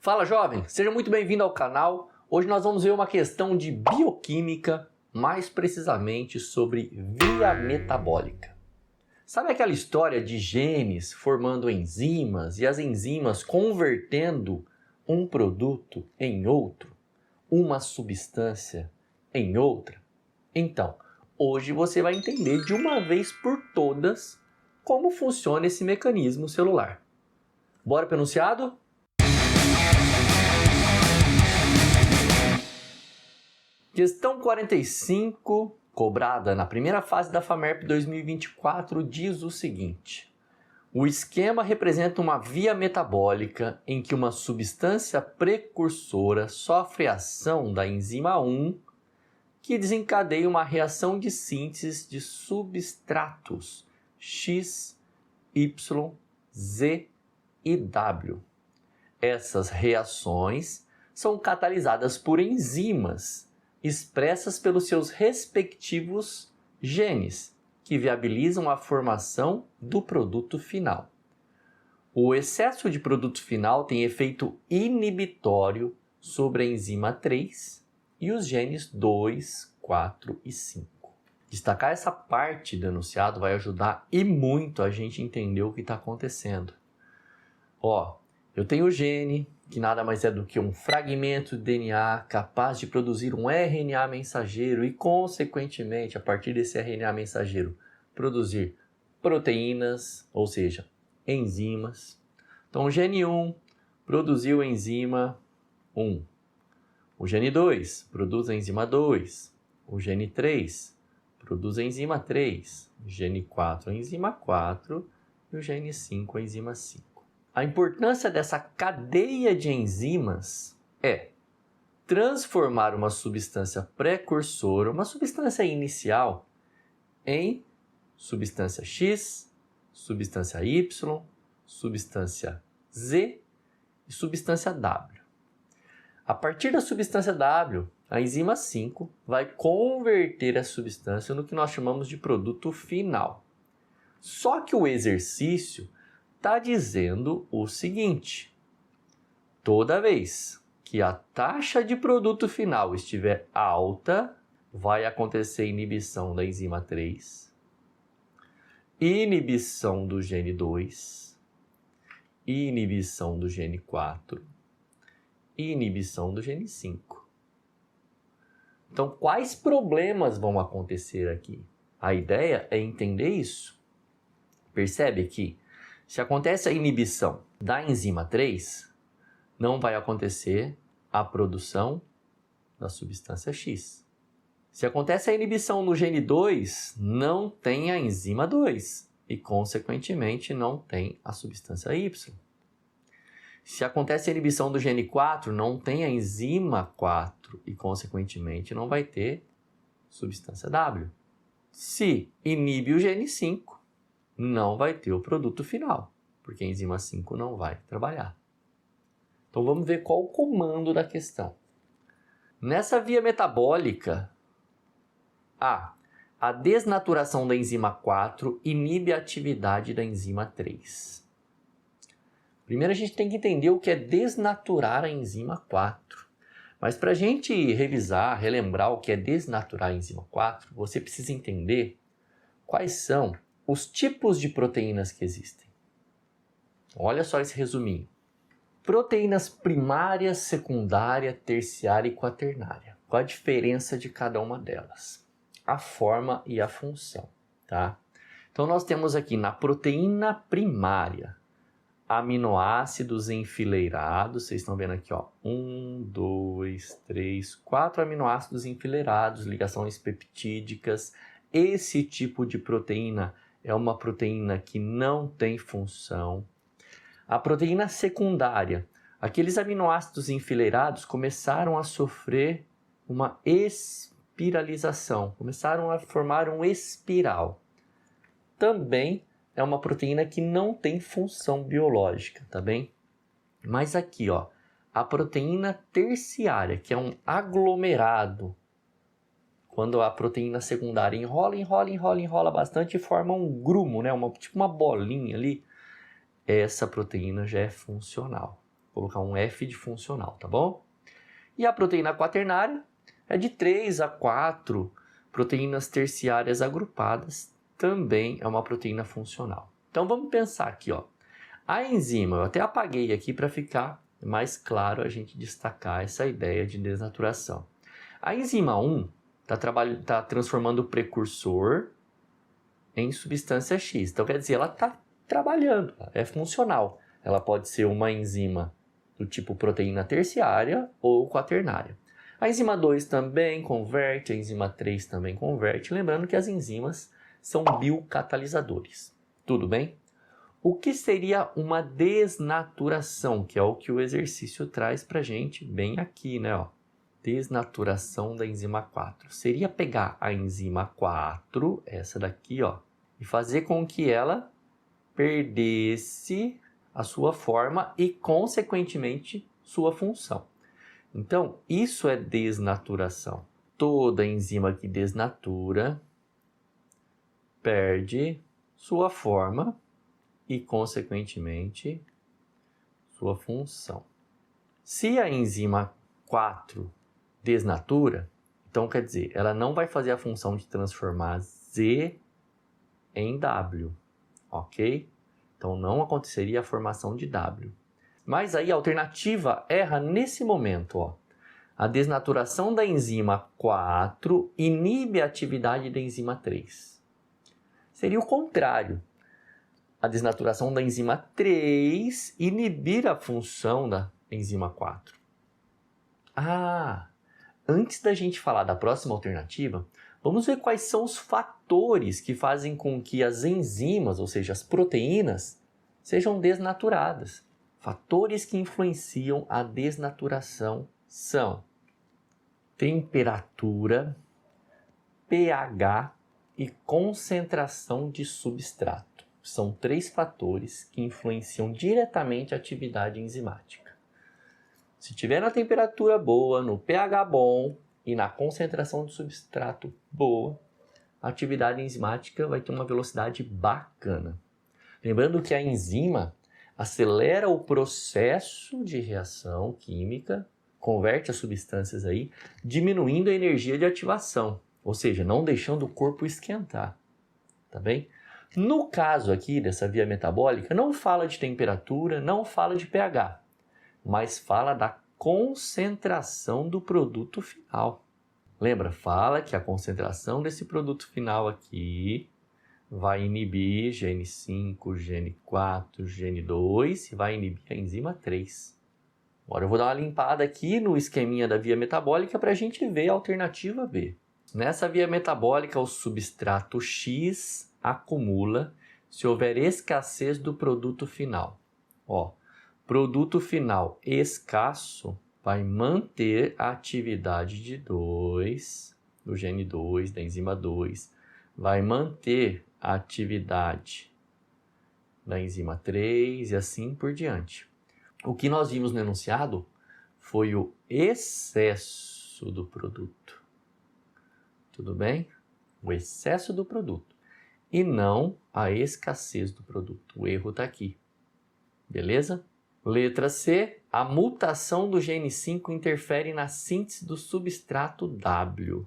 Fala jovem, seja muito bem-vindo ao canal. Hoje nós vamos ver uma questão de bioquímica, mais precisamente sobre via metabólica. Sabe aquela história de genes formando enzimas e as enzimas convertendo um produto em outro, uma substância em outra? Então, hoje você vai entender de uma vez por todas como funciona esse mecanismo celular. Bora para o enunciado? Questão 45, cobrada na primeira fase da FAMERP 2024, diz o seguinte: o esquema representa uma via metabólica em que uma substância precursora sofre a ação da enzima 1, que desencadeia uma reação de síntese de substratos X, Y, Z e W. Essas reações são catalisadas por enzimas expressas pelos seus respectivos genes, que viabilizam a formação do produto final. O excesso de produto final tem efeito inibitório sobre a enzima 3 e os genes 2, 4 e 5. Destacar essa parte do enunciado vai ajudar e muito a gente entender o que está acontecendo. Eu tenho o gene, que nada mais é do que um fragmento de DNA capaz de produzir um RNA mensageiro e, consequentemente, a partir desse RNA mensageiro, produzir proteínas, ou seja, enzimas. Então, o gene 1 produziu a enzima 1. O gene 2 produz a enzima 2. O gene 3 produz a enzima 3. O gene 4 a enzima 4. E o gene 5 a enzima 5. A importância dessa cadeia de enzimas é transformar uma substância precursora, uma substância inicial, em substância X, substância Y, substância Z e substância W. A partir da substância W, a enzima 5 vai converter a substância no que nós chamamos de produto final. Só que o exercício está dizendo o seguinte: toda vez que a taxa de produto final estiver alta, vai acontecer inibição da enzima 3, inibição do gene 2, inibição do gene 4 e inibição do gene 5. Então, quais problemas vão acontecer aqui? A ideia é entender isso. Percebe que se acontece a inibição da enzima 3, não vai acontecer a produção da substância X. Se acontece a inibição no gene 2, não tem a enzima 2 e, consequentemente, não tem a substância Y. Se acontece a inibição do gene 4, não tem a enzima 4 e, consequentemente, não vai ter substância W. Se inibe o gene 5, não vai ter o produto final, porque a enzima 5 não vai trabalhar. Então vamos ver qual o comando da questão. Nessa via metabólica, a desnaturação da enzima 4 inibe a atividade da enzima 3. Primeiro a gente tem que entender o que é desnaturar a enzima 4. Mas para a gente revisar, relembrar o que é desnaturar a enzima 4, você precisa entender quais são os tipos de proteínas que existem. Olha só esse resuminho. Proteínas primária, secundária, terciária e quaternária. Qual a diferença de cada uma delas? A forma e a função, tá? Então nós temos aqui na proteína primária aminoácidos enfileirados. Vocês estão vendo aqui, 1, 2, 3, 4 aminoácidos enfileirados, ligações peptídicas. Esse tipo de proteína é uma proteína que não tem função. A proteína secundária, aqueles aminoácidos enfileirados começaram a sofrer uma espiralização, começaram a formar um espiral. Também é uma proteína que não tem função biológica, tá bem? Mas aqui, a proteína terciária, que é um aglomerado, quando a proteína secundária enrola bastante e forma um grumo, né? Tipo uma bolinha ali, essa proteína já é funcional. Vou colocar um F de funcional, tá bom? E a proteína quaternária é de 3 a 4 proteínas terciárias agrupadas, também é uma proteína funcional. Então vamos pensar aqui, ó. A enzima, eu até apaguei aqui para ficar mais claro a gente destacar essa ideia de desnaturação. A enzima 1 está transformando o precursor em substância X. Então quer dizer, ela está trabalhando, é funcional. Ela pode ser uma enzima do tipo proteína terciária ou quaternária. A enzima 2 também converte, a enzima 3 também converte. Lembrando que as enzimas são biocatalisadores. Tudo bem? O que seria uma desnaturação, que é o que o exercício traz para a gente bem aqui, né? Ó. Desnaturação da enzima 4. Seria pegar a enzima 4, essa daqui, ó, e fazer com que ela perdesse a sua forma e, consequentemente, sua função. Então, isso é desnaturação. Toda enzima que desnatura perde sua forma e, consequentemente, sua função. Se a enzima 4 desnatura, então quer dizer, ela não vai fazer a função de transformar Z em W, ok? Então não aconteceria a formação de W. Mas aí a alternativa erra nesse momento, ó. A desnaturação da enzima 4 inibe a atividade da enzima 3. Seria o contrário. A desnaturação da enzima 3 inibir a função da enzima 4. Antes da gente falar da próxima alternativa, vamos ver quais são os fatores que fazem com que as enzimas, ou seja, as proteínas, sejam desnaturadas. Fatores que influenciam a desnaturação são temperatura, pH e concentração de substrato. São 3 fatores que influenciam diretamente a atividade enzimática. Se tiver na temperatura boa, no pH bom e na concentração de substrato boa, a atividade enzimática vai ter uma velocidade bacana. Lembrando que a enzima acelera o processo de reação química, converte as substâncias aí, diminuindo a energia de ativação, ou seja, não deixando o corpo esquentar, tá bem? No caso aqui dessa via metabólica, não fala de temperatura, não fala de pH, mas fala da concentração do produto final. Lembra? Fala que a concentração desse produto final aqui vai inibir GN5, GN4, GN2 e vai inibir a enzima 3. Agora eu vou dar uma limpada aqui no esqueminha da via metabólica para a gente ver a alternativa B. Nessa via metabólica, o substrato X acumula se houver escassez do produto final. Ó, produto final escasso vai manter a atividade de 2, do GN2, da enzima 2, vai manter a atividade da enzima 3 e assim por diante. O que nós vimos no enunciado foi o excesso do produto. Tudo bem? O excesso do produto e não a escassez do produto. O erro está aqui. Beleza? Letra C. A mutação do GN5 interfere na síntese do substrato W.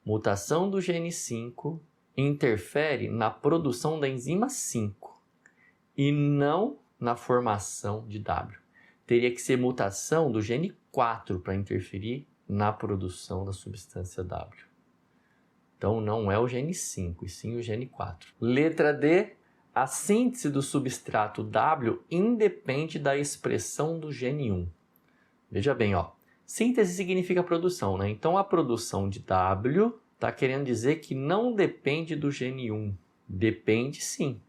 Mutação do GN5 interfere na produção da enzima 5 e não na formação de W. Teria que ser mutação do GN4 para interferir na produção da substância W. Então não é o GN5, e sim o GN4. Letra D. A síntese do substrato W independe da expressão do GN1. Veja bem, ó. Síntese significa produção, né? Então a produção de W está querendo dizer que não depende do GN1. Depende sim.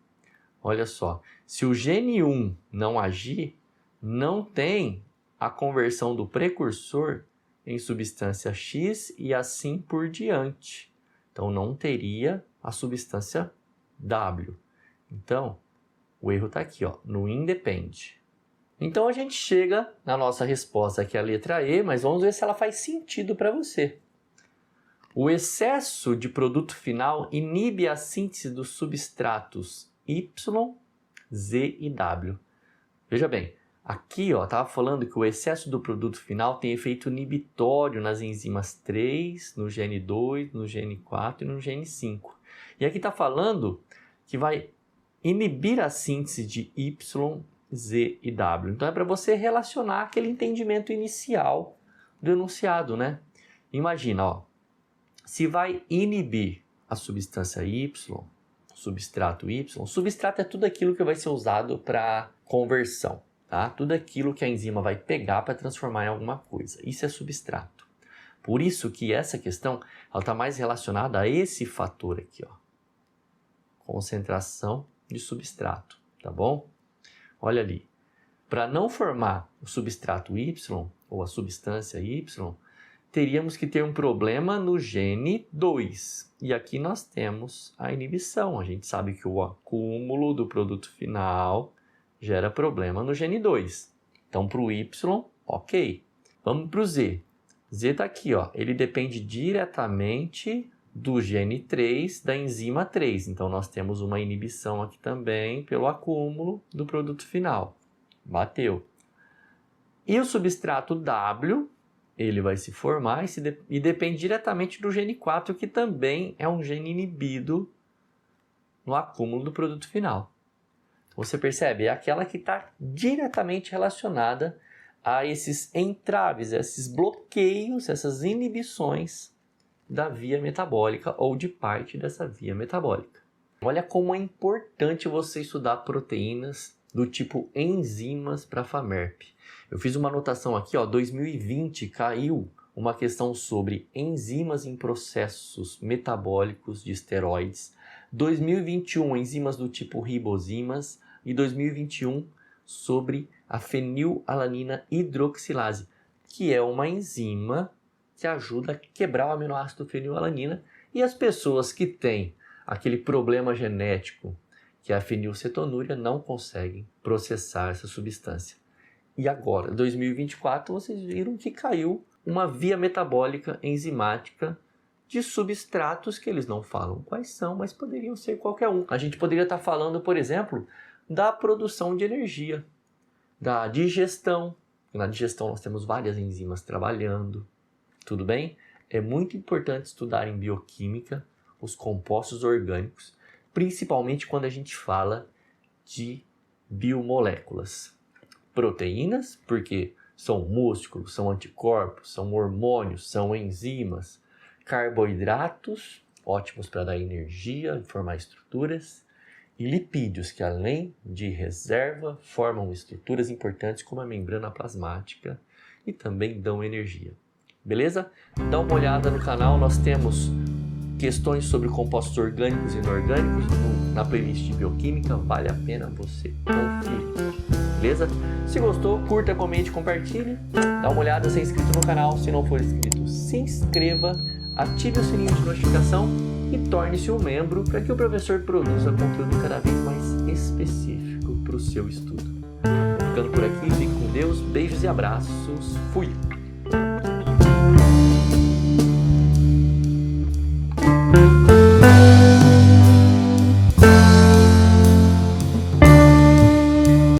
Olha só, se o GN1 não agir, não tem a conversão do precursor em substância X e assim por diante. Então não teria a substância W. Então, o erro está aqui, ó, no independe. Então a gente chega na nossa resposta, que é a letra E, mas vamos ver se ela faz sentido para você. O excesso de produto final inibe a síntese dos substratos Y, Z e W. Veja bem, Aqui, ó, estava falando que o excesso do produto final tem efeito inibitório nas enzimas 3, no gene 2, no gene 4 e no gene 5. E aqui está falando que vai inibir a síntese de Y, Z e W. Então é para você relacionar aquele entendimento inicial do enunciado, né? Imagina, ó, se vai inibir a substância Y, substrato Y, substrato é tudo aquilo que vai ser usado para conversão. Tá? Tudo aquilo que a enzima vai pegar para transformar em alguma coisa. Isso é substrato. Por isso que essa questão está mais relacionada a esse fator aqui, ó. Concentração de substrato, tá bom? Olha ali. Para não formar o substrato Y, ou a substância Y, teríamos que ter um problema no gene 2. E aqui nós temos a inibição. A gente sabe que o acúmulo do produto final gera problema no gene 2. Então, para o Y, ok. Vamos para o Z. Z está aqui, ó. Ele depende diretamente do gene 3 da enzima 3. Então, nós temos uma inibição aqui também pelo acúmulo do produto final. Bateu. E o substrato W, ele vai se formar e depende diretamente do gene 4, que também é um gene inibido no acúmulo do produto final. Você percebe? É aquela que está diretamente relacionada a esses entraves, a esses bloqueios, essas inibições da via metabólica ou de parte dessa via metabólica. Olha como é importante você estudar proteínas do tipo enzimas para FAMERP. Eu fiz uma anotação aqui, ó, 2020 caiu uma questão sobre enzimas em processos metabólicos de esteroides, 2021 enzimas do tipo ribozimas e 2021 sobre a fenilalanina hidroxilase, que é uma enzima que ajuda a quebrar o aminoácido fenilalanina, e as pessoas que têm aquele problema genético, que é a fenilcetonúria, não conseguem processar essa substância. E agora, 2024, vocês viram que caiu uma via metabólica enzimática de substratos que eles não falam quais são, mas poderiam ser qualquer um. A gente poderia estar falando, por exemplo, da produção de energia, da digestão. Na digestão nós temos várias enzimas trabalhando, tudo bem? É muito importante estudar em bioquímica os compostos orgânicos, principalmente quando a gente fala de biomoléculas. Proteínas, porque são músculos, são anticorpos, são hormônios, são enzimas. Carboidratos, ótimos para dar energia e formar estruturas. E lipídios, que além de reserva, formam estruturas importantes como a membrana plasmática e também dão energia. Beleza? Dá uma olhada no canal, nós temos questões sobre compostos orgânicos e inorgânicos na playlist de bioquímica, vale a pena você conferir. Beleza? Se gostou, curta, comente, compartilhe. Dá uma olhada, se é inscrito no canal. Se não for inscrito, se inscreva, ative o sininho de notificação e torne-se um membro para que o professor produza conteúdo cada vez mais específico para o seu estudo. Ficando por aqui, fique com Deus, beijos e abraços, fui!